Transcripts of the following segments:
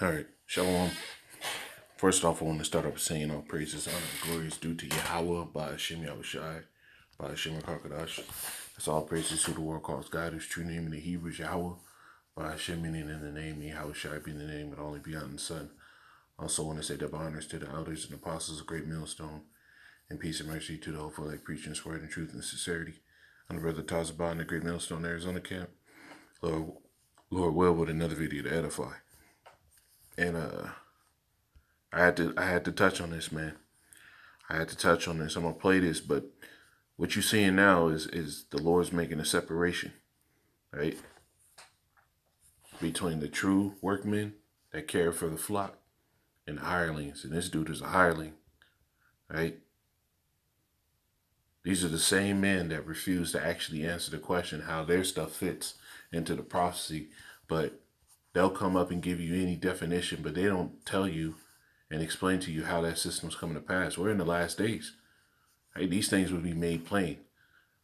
All right, Shalom. First off, I want to start off saying all praises, honor, and glory is due to Yahweh, by Hashem Yahushai, by Hashem HaKadosh. That's all praises to the world calls God, whose true name in the Hebrew is Yahweh, by Hashem meaning in the name, Yahushai being the name of the only begotten Son. Also want to say double honors to the elders and apostles of Great Millstone, and peace and mercy to the hopeful like preaching this word in truth and sincerity. I'm the brother Tazabah in the Great Millstone, Arizona camp. Lord will with another video to edify. And I had to touch on this, man. I had to touch on this. I'm gonna play this, but what you're seeing now is the Lord's making a separation, right? Between the true workmen that care for the flock and the hirelings. And this dude is a hireling, right? These are the same men that refuse to actually answer the question how their stuff fits into the prophecy, but they'll come up and give you any definition, but they don't tell you and explain to you how that system's coming to pass. We're in the last days. Right? These things would be made plain.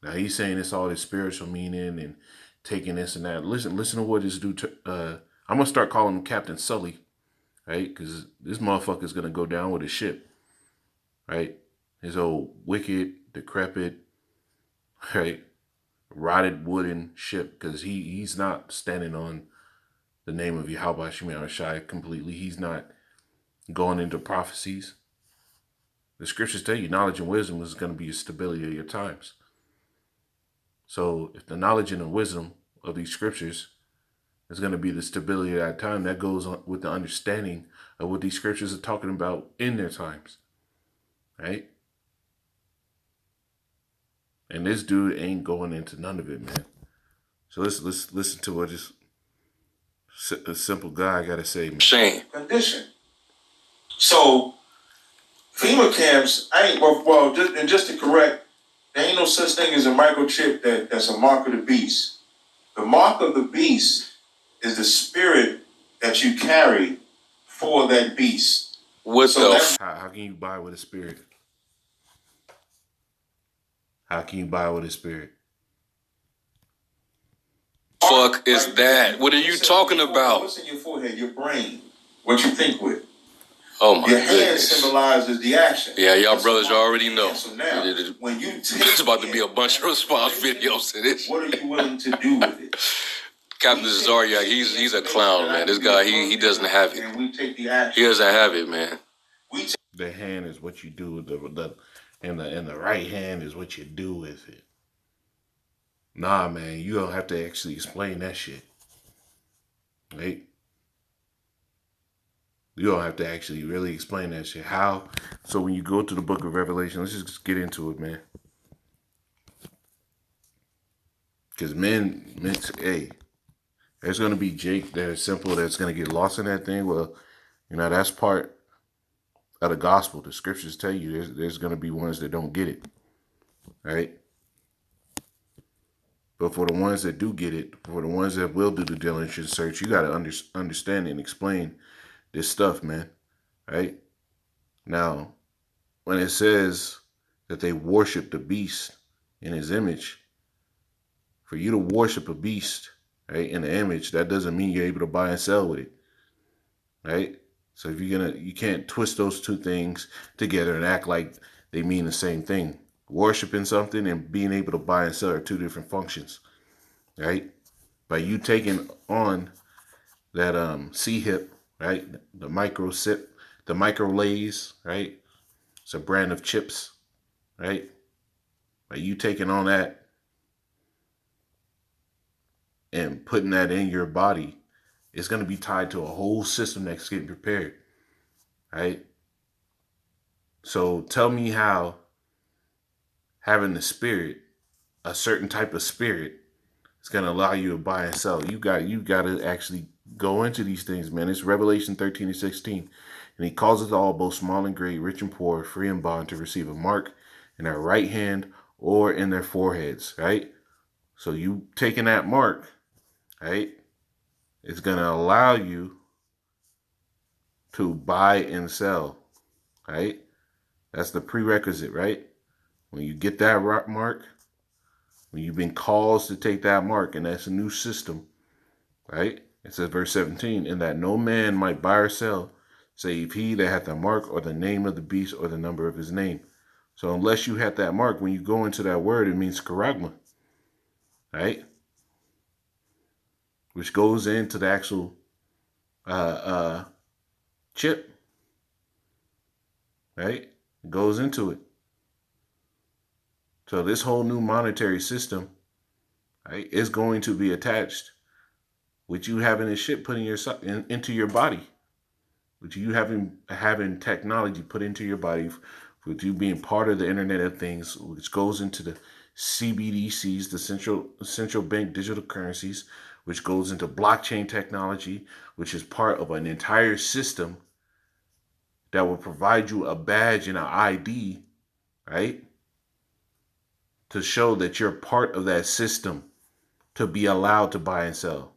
Now he's saying it's all this spiritual meaning and taking this and that. Listen to what this dude. I'm gonna start calling him Captain Sully, right? Because this motherfucker's gonna go down with his ship, right? His old wicked, decrepit, right, rotted wooden ship. Because he's not standing on the name of Yahweh Shemar Shai completely. He's not going into prophecies. The scriptures tell you knowledge and wisdom is going to be a stability of your times. So if the knowledge and the wisdom of these scriptures is going to be the stability of that time, that goes on with the understanding of what these scriptures are talking about in their times, right? And this dude ain't going into none of it, man. So let's listen to what this a simple guy got to say, man. Shame. Condition. So FEMA camps, just to correct, there ain't no such thing as a microchip that's a mark of the beast. The mark of the beast is the spirit that you carry for that beast. How can you buy with a spirit? How can you buy with a spirit? Fuck is that? What are you talking about? What's in your forehead? Your brain. What you think with. Oh my Your goodness. hand symbolizes the action. Yeah, y'all brothers already know. So now, when you take There's about to be a bunch of response videos to this. What are you willing to do with it? Captain Zaryak, he's a clown, man. This guy, he doesn't have it. And we take the action. He doesn't have it, man. The hand is what you do with and the right hand is what you do with it. Nah, man, you don't have to actually explain that shit. Right? You don't have to actually really explain that shit. How? So when you go to the book of Revelation, let's just get into it, man. Because hey, there's going to be Jake that is simple that's going to get lost in that thing. Well, that's part of the gospel. The scriptures tell you there's going to be ones that don't get it. Right? But for the ones that do get it, for the ones that will do the diligent search, you got to understand and explain this stuff, man. Right? Now, when it says that they worship the beast in his image, for you to worship a beast, right, in the image, that doesn't mean you're able to buy and sell with it. Right? So if you can't twist those two things together and act like they mean the same thing. Worshiping something and being able to buy and sell are two different functions, right? By you taking on that C-hip, right, the micro sip, the micro lays, right? It's a brand of chips, right? By you taking on that and putting that in your body, it's going to be tied to a whole system that's getting prepared, right? So tell me how having the spirit, a certain type of spirit, is going to allow you to buy and sell. You got to actually go into these things, man. It's Revelation 13 and 16. And he causes all, both small and great, rich and poor, free and bond, to receive a mark in their right hand or in their foreheads, right? So you taking that mark, right, it's going to allow you to buy and sell, right? That's the prerequisite, right? When you get that mark, when you've been caused to take that mark, and that's a new system, right? It says, verse 17, and that no man might buy or sell, save he that hath the mark or the name of the beast or the number of his name. So unless you have that mark, when you go into that word, it means charagma, right? Which goes into the actual chip, right? It goes into it. So this whole new monetary system, right, is going to be attached with you having this shit put into your body, with you having technology put into your body, with you being part of the Internet of Things, which goes into the CBDCs, the central bank digital currencies, which goes into blockchain technology, which is part of an entire system that will provide you a badge and an ID, right? To show that you're part of that system to be allowed to buy and sell.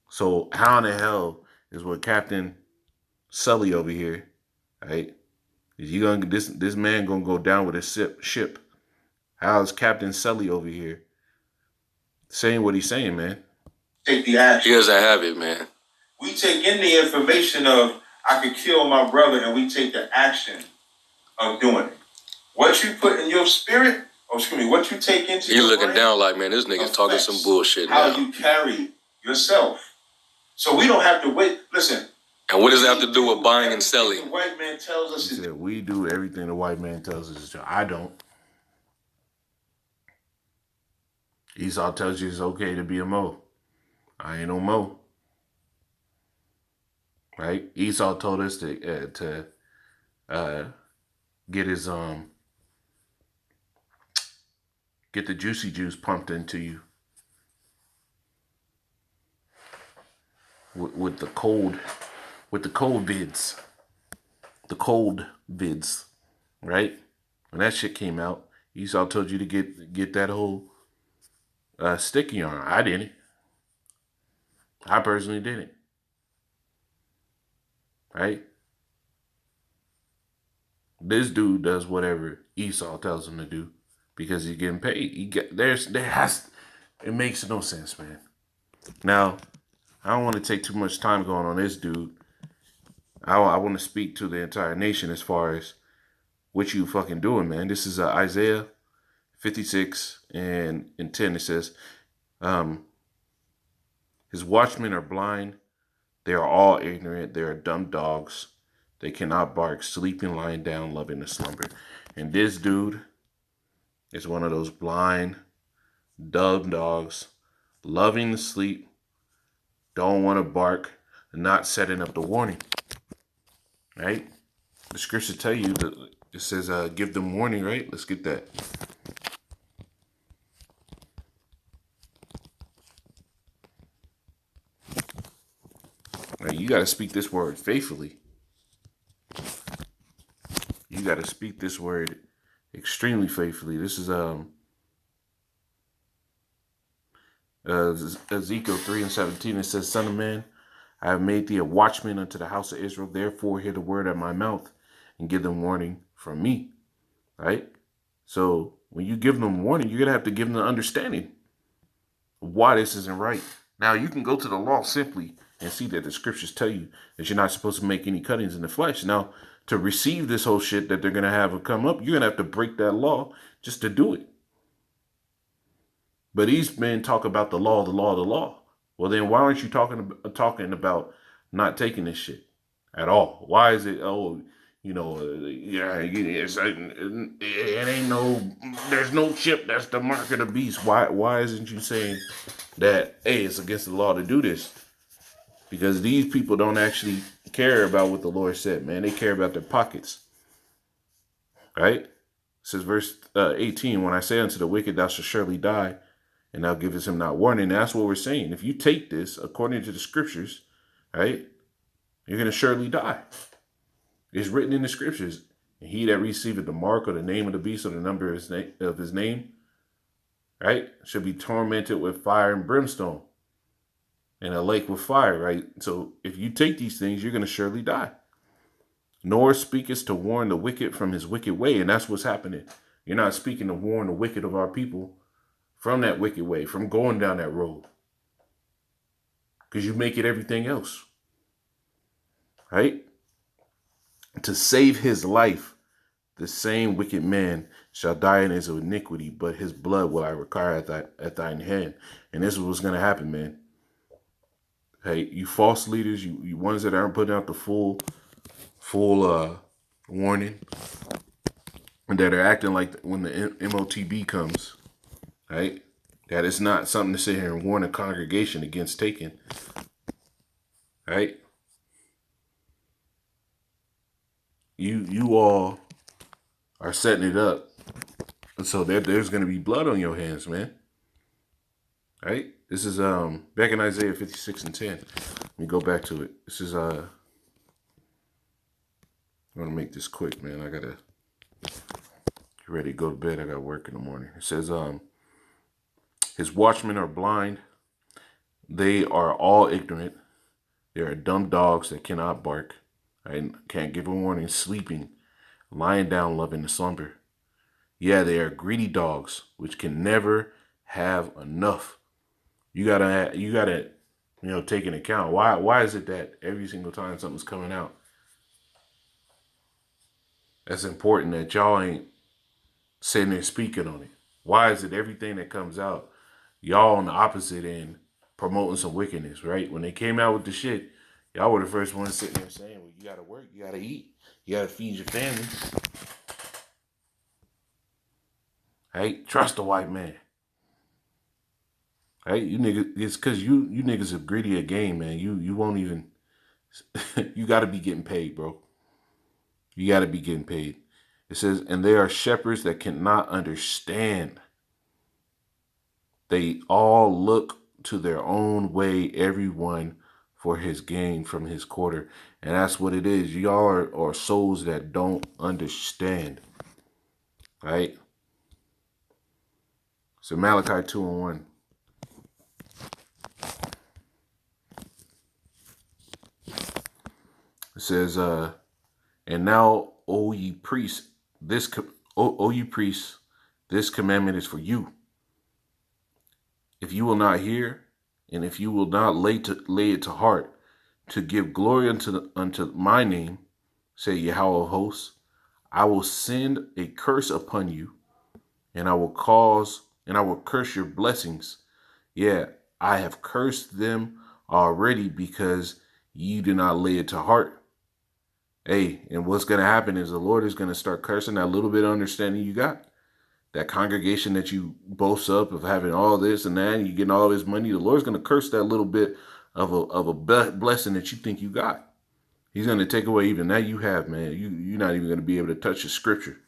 So how in the hell is what Captain Sully over here, right? Is you gonna this man gonna go down with a ship? How is Captain Sully over here saying what he's saying, man? Take the action. He doesn't have it, man. We take in the information of I could kill my brother, and we take the action of doing it. What you put in your spirit, what you take into You're your looking brain down like, man, this nigga's talking some bullshit how now. you carry yourself. So we don't have to wait. Listen. And what does that have to do with buying and selling? The white man tells us. He said, we do everything the white man tells us to do. I don't. Esau tells you it's okay to be a Mo. I ain't no Mo. Right? Esau told us to get his get the juicy juice pumped into you with the cold vids. The cold vids, right? When that shit came out, Esau told you to get that whole sticky on. I didn't. I personally didn't. Right? This dude does whatever Esau tells him to do because he's getting paid. It makes no sense, man. Now, I don't want to take too much time going on this dude. I want to speak to the entire nation as far as what you fucking doing, man. This is Isaiah 56 and 10. It says, his watchmen are blind. They are all ignorant. They are dumb dogs. They cannot bark, sleeping, lying down, loving to slumber. And this dude is one of those blind, dumb dogs, loving to sleep, don't want to bark, not setting up the warning. Right? The scriptures tell you that it says, give them warning, right? Let's get that. Now, you got to speak this word faithfully. You got to speak this word extremely faithfully. This is Ezekiel 3:17. It says, Son of man, I have made thee a watchman unto the house of Israel. Therefore, hear the word at my mouth and give them warning from me. Right? So when you give them warning, you're going to have to give them the understanding of why this isn't right. Now, you can go to the law simply and see that the scriptures tell you that you're not supposed to make any cuttings in the flesh. Now, to receive this whole shit that they're going to have come up, you're going to have to break that law just to do it. But these men talk about the law, the law, the law. Well, then why aren't you talking about not taking this shit at all? Why is it, it ain't no, there's no chip, that's the mark of the beast. Why isn't you saying that, hey, it's against the law to do this? Because these people don't actually care about what the Lord said, man. They care about their pockets. Right? It says verse 18, when I say unto the wicked, thou shalt surely die, and thou givest him not warning. And that's what we're saying. If you take this according to the scriptures, right, you're going to surely die. It's written in the scriptures. And he that receiveth the mark or the name of the beast or the number of his name, right, shall be tormented with fire and brimstone and a lake with fire, right? So if you take these things, you're going to surely die. Nor speakest to warn the wicked from his wicked way. And that's what's happening. You're not speaking to warn the wicked of our people from that wicked way, from going down that road. because you make it everything else. Right? To save his life, the same wicked man shall die in his iniquity, but his blood will I require at thine hand. And this is what's going to happen, man. Hey, you false leaders, you ones that aren't putting out the full warning, and that are acting like when the MOTB comes, right? That it's not something to sit here and warn a congregation against taking, right? You all are setting it up, and so there's going to be blood on your hands, man. Right? This is back in Isaiah 56:10. Let me go back to it. This is I'm gonna make this quick, man. I gotta get ready to go to bed. I got work in the morning. It says his watchmen are blind, they are all ignorant, they are dumb dogs that cannot bark, right? Can't give a warning, sleeping, lying down, loving to slumber. Yeah, they are greedy dogs which can never have enough. You gotta take into account why is it that every single time something's coming out, that's important that y'all ain't sitting there speaking on it? Why is it everything that comes out, y'all on the opposite end promoting some wickedness, right? When they came out with the shit, y'all were the first ones sitting there saying, well, you gotta work, you gotta eat, you gotta feed your family. Hey, trust the white man. Hey, you niggas, it's cause you niggas are greedy at game, man. You won't even you gotta be getting paid, bro. You gotta be getting paid. It says, and there are shepherds that cannot understand. They all look to their own way, everyone for his gain from his quarter. And that's what it is. Y'all are souls that don't understand. Right? So Malachi 2:1. It says, and now, O ye priests, O ye priests, this commandment is for you. If you will not hear, and if you will not lay it to heart, to give glory unto my name, say Yahweh of hosts, I will send a curse upon you, and I will curse your blessings. Yeah, I have cursed them already because you do not lay it to heart. Hey, and what's going to happen is the Lord is going to start cursing that little bit of understanding you got. That congregation that you boast up of having all this and that, and you getting all this money, the Lord's going to curse that little bit of a blessing that you think you got. He's going to take away even that you have, man. You're not even going to be able to touch the scripture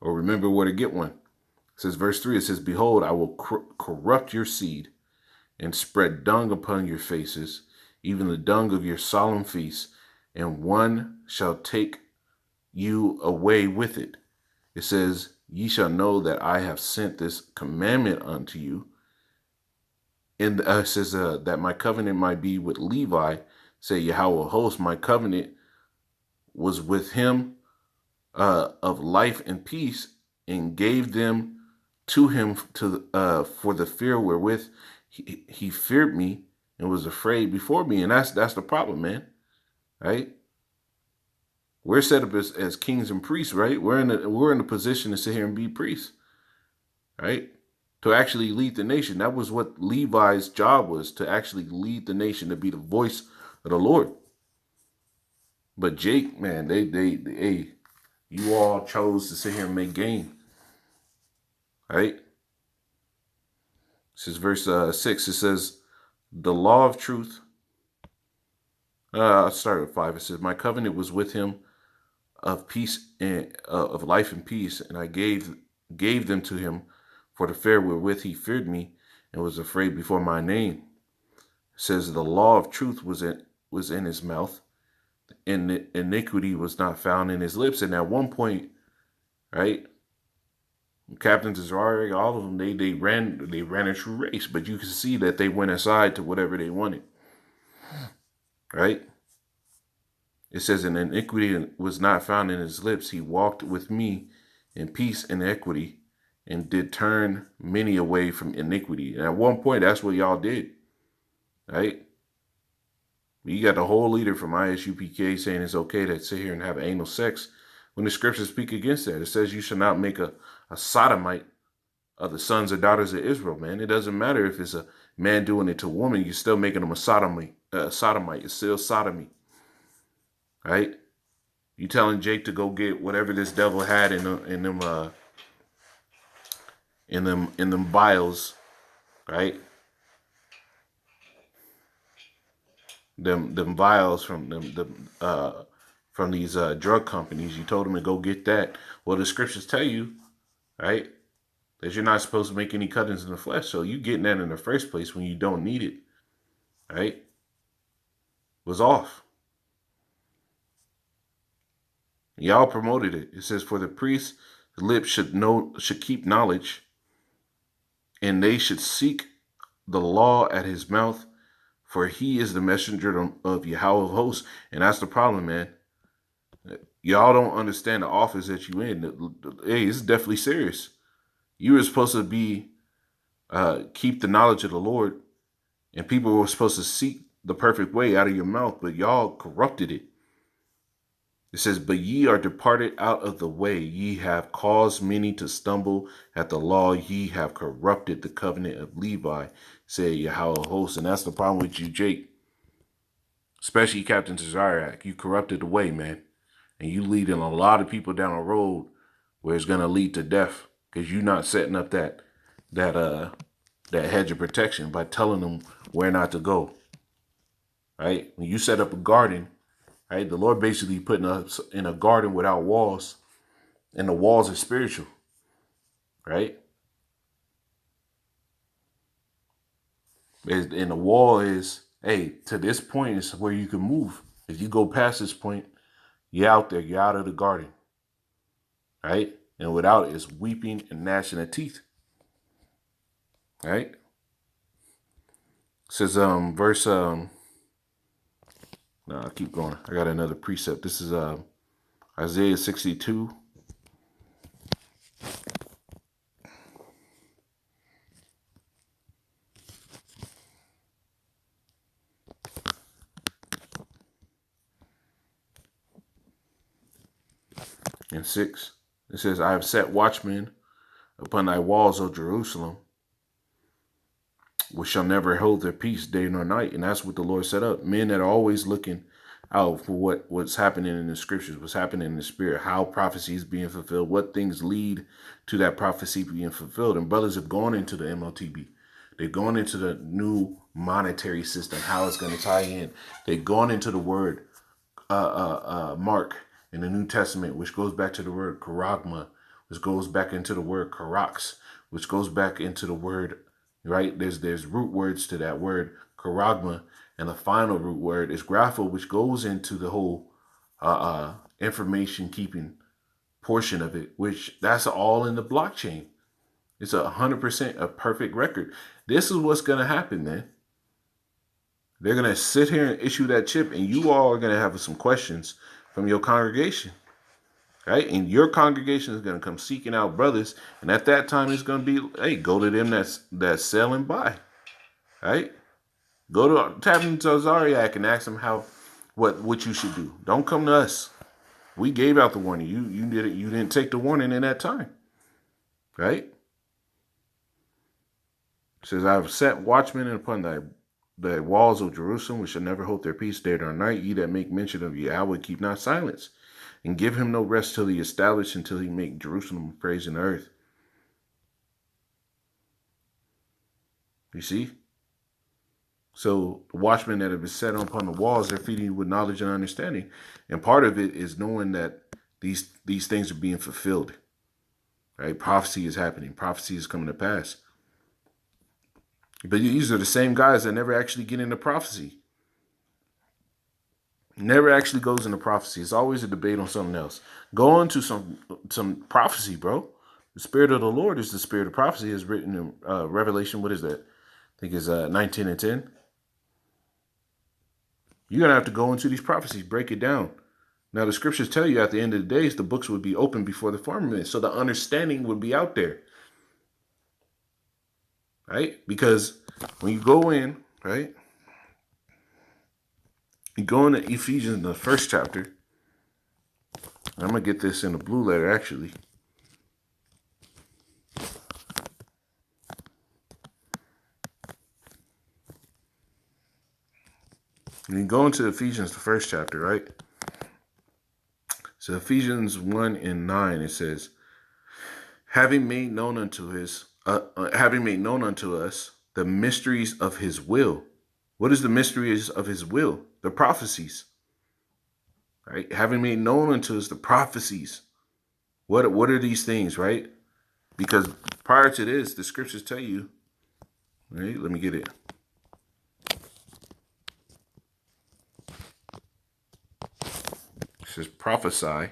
or remember where to get one. It says, verse 3, it says, behold, I will corrupt your seed and spread dung upon your faces, even the dung of your solemn feasts, and one shall take you away with it. It says, ye shall know that I have sent this commandment unto you. And it says that my covenant might be with Levi, say Yahweh host, my covenant was with him of life and peace, and gave them to him for the fear wherewith he feared me and was afraid before me. And that's the problem, man. Right? We're set up as kings and priests, right? We're in a position to sit here and be priests, right? To actually lead the nation. That was what Levi's job was, to actually lead the nation, to be the voice of the Lord. But Jake, man, they you all chose to sit here and make gain, right? This is verse 6. It says, the law of truth. I'll start with 5. It says, my covenant was with him of peace and of life and peace, and I gave them to him for the fear wherewith he feared me and was afraid before my name. It says the law of truth was in his mouth, and iniquity was not found in his lips. And at one point, right, Captain Tazari, all of them, they ran a true race, but you can see that they went aside to whatever they wanted, right? It says, and iniquity was not found in his lips. He walked with me in peace and equity, and did turn many away from iniquity. And at one point, that's what y'all did, right? You got the whole leader from ISUPK saying it's okay to sit here and have anal sex when the scriptures speak against that. It says you should not make a sodomite of the sons or daughters of Israel, man. It doesn't matter if it's a man doing it to a woman, you're still making them a sodomite. It's still sodomy, right? You telling Jake to go get whatever this devil had in them vials, right? Them vials from these drug companies. You told him to go get that. Well, the scriptures tell you, right, that you're not supposed to make any cuttings in the flesh. So you getting that in the first place when you don't need it, right, was off. Y'all promoted it. It says, for the priest's lips should keep knowledge, and they should seek the law at his mouth, for he is the messenger of Yahweh of hosts. And that's the problem, man. Y'all don't understand the office that you in. Hey, it's definitely serious. You were supposed to be keep the knowledge of the Lord, and people were supposed to seek the perfect way out of your mouth, but y'all corrupted it. It says, but ye are departed out of the way. Ye have caused many to stumble at the law. Ye have corrupted the covenant of Levi, said Yahweh hosts. And that's the problem with you, Jake. Especially Captain Tazariak. You corrupted the way, man. And you leading a lot of people down a road where it's going to lead to death. Because you're not setting up that hedge of protection by telling them where not to go. Right? When you set up a garden, right? The Lord basically putting us in a garden without walls, and the walls are spiritual, right? And the wall is, hey, to this point is where you can move. If you go past this point, you're out there, you're out of the garden, right? And without it, it's weeping and gnashing of teeth, right? It says, no, I'll keep going. I got another precept. This is Isaiah 62. And 6. It says, I have set watchmen upon thy walls, O Jerusalem, which shall never hold their peace day nor night. And that's what the Lord set up. Men that are always looking out for what's happening in the scriptures, what's happening in the spirit, how prophecy is being fulfilled, what things lead to that prophecy being fulfilled. And brothers have gone into the MLTB. They've gone into the new monetary system, how it's going to tie in. They've gone into the word Mark in the New Testament, which goes back to the word charagma, which goes back into the word charax, which goes back into the word, right? There's root words to that word charagma, and the final root word is grapho, which goes into the whole information keeping portion of it, which that's all in the blockchain. It's 100% a perfect record. This is what's going to happen, man. They're going to sit here and issue that chip, and you all are going to have some questions from your congregation, right? And your congregation is going to come seeking out brothers, and at that time, it's going to be, hey, go to them that's sell and buy, right? Go to Captain Tazariak and ask him what you should do. Don't come to us. We gave out the warning. You did it. You didn't take the warning in that time, right? It says, I have set watchmen upon thy walls of Jerusalem, which shall never hold their peace day nor night. Ye that make mention of Yahweh, keep not silence, and give him no rest till he establish, until he make Jerusalem praise in the earth. You see? So the watchmen that have been set upon the walls, they're feeding you with knowledge and understanding. And part of it is knowing that these things are being fulfilled. Right? Prophecy is happening. Prophecy is coming to pass. But these are the same guys that never actually get into prophecy. Never actually goes into prophecy. It's always a debate on something else. Go into some prophecy, bro. The spirit of the Lord is the spirit of prophecy, is written in Revelation. What is that? I think it's 19 and 10. You're going to have to go into these prophecies, break it down. Now, the scriptures tell you at the end of the days, the books would be open before the firmament. So the understanding would be out there. Right? Because when you go in, right, You go into Ephesians in the first chapter. I'm going to get this in the blue letter, actually. And you go into Ephesians, the first chapter, right? So Ephesians 1 and 9, it says, having made known unto us the mysteries of his will. What is the mysteries of his will? The prophecies. Right? Having made known unto us the prophecies. What are these things, right? Because prior to this, the scriptures tell you, right? Let me get it. It says prophesy.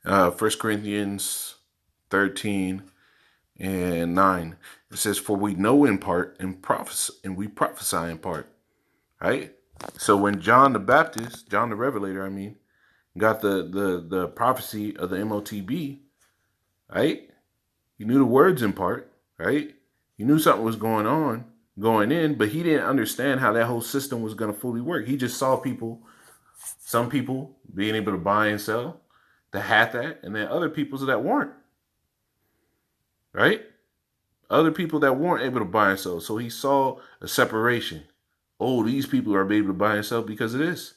1 Corinthians 13 and 9. It says, for we know in part and we prophesy in part. Right? So when John the Baptist, John the Revelator, got the prophecy of the MOTB, right? He knew the words in part, right? He knew something was going in, but he didn't understand how that whole system was going to fully work. He just saw some people being able to buy and sell that had that, and then other people that weren't, right? Other people that weren't able to buy and sell. So he saw a separation. Oh, these people are able to buy and sell because of this.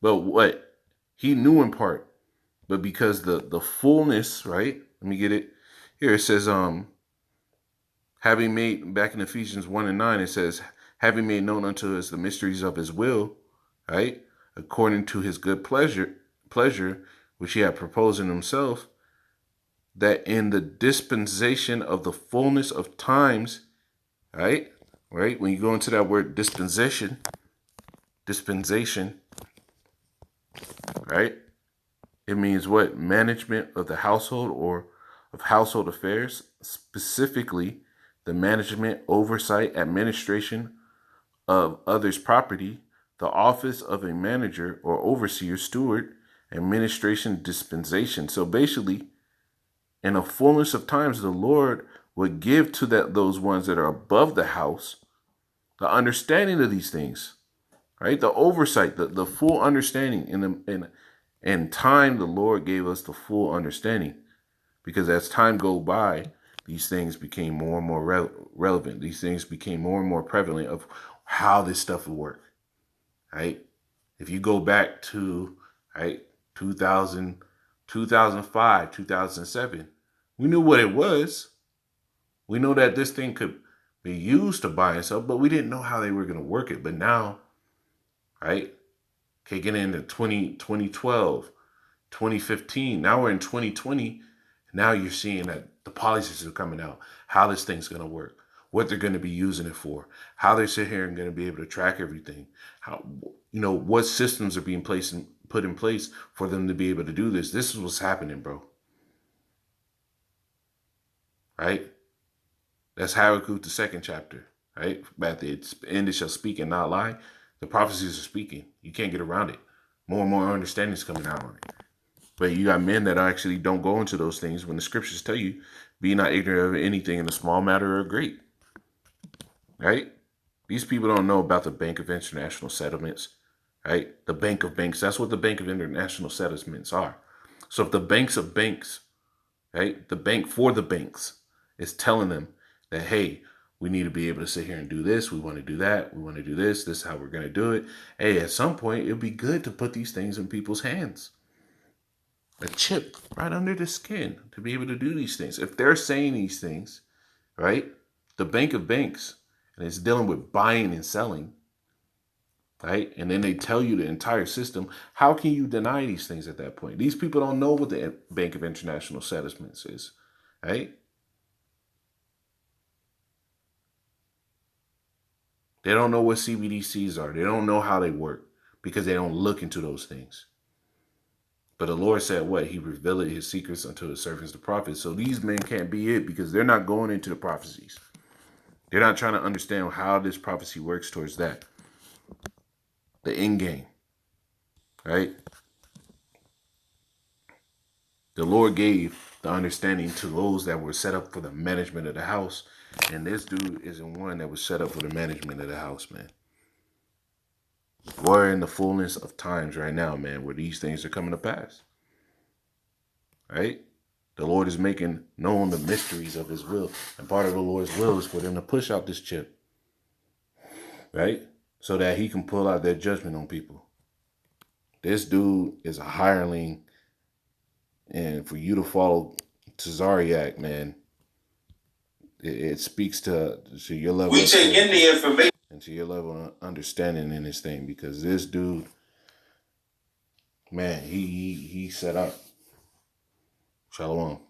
But what? He knew in part. But because the fullness, right? Let me get it. Here it says, having made, back in Ephesians 1 and 9, it says, having made known unto us the mysteries of his will, right? According to his good pleasure, which he had proposed in himself, that in the dispensation of the fullness of times, right? Right? When you go into that word dispensation, right? It means what? Management of the household or of household affairs, specifically the management, oversight, administration of others' property, the office of a manager or overseer, steward, administration, dispensation. So basically, in a fullness of times, the Lord would give to those ones that are above the house the understanding of these things, right? The oversight, the full understanding. In time, the Lord gave us the full understanding, because as time go by, these things became more and more relevant. These things became more and more prevalent of how this stuff would work, right? If you go back to, right, 2000, 2005, 2007, we knew what it was. We know that this thing could be used to buy and sell, but we didn't know how they were going to work it. But now, right, okay, getting into 2012, 2015, now we're in 2020. Now you're seeing that the policies are coming out, how this thing's going to work, what they're going to be using it for, how they sit here and going to be able to track everything, how, what systems are being put in place for them to be able to do this. This is what's happening, bro. Right? That's Habakkuk, the second chapter, right? At the end it shall speak and not lie. The prophecies are speaking. You can't get around it. More and more understanding is coming out on it. But you got men that actually don't go into those things when the scriptures tell you, be not ignorant of anything in a small matter or great. Right? These people don't know about the Bank of International Settlements. Right? The Bank of Banks. That's what the Bank of International Settlements are. So if the banks of banks, right, the bank for the banks is telling them that, hey, we need to be able to sit here and do this. We want to do that. We want to do this. This is how we're going to do it. Hey, at some point, it'd be good to put these things in people's hands. A chip right under the skin to be able to do these things. If they're saying these things, right, the Bank of Banks, and it's dealing with buying and selling, right, and then they tell you the entire system, how can you deny these things at that point? These people don't know what the Bank of International Settlements is, right? They don't know what CBDCs are. They don't know how they work because they don't look into those things. But the Lord said what? He revealed his secrets unto his servants, the prophets. So these men can't be it because they're not going into the prophecies. They're not trying to understand how this prophecy works towards that. The end game. Right? The Lord gave the understanding to those that were set up for the management of the house. And this dude isn't one that was set up for the management of the house, man. We're in the fullness of times right now, man, where these things are coming to pass. Right? The Lord is making known the mysteries of his will. And part of the Lord's will is for them to push out this chip. Right? So that he can pull out that judgment on people. This dude is a hireling. And for you to follow Tazariak, man, it speaks to your level. We take in the information and to your level of understanding in this thing, because this dude, man, he set up. Shalom.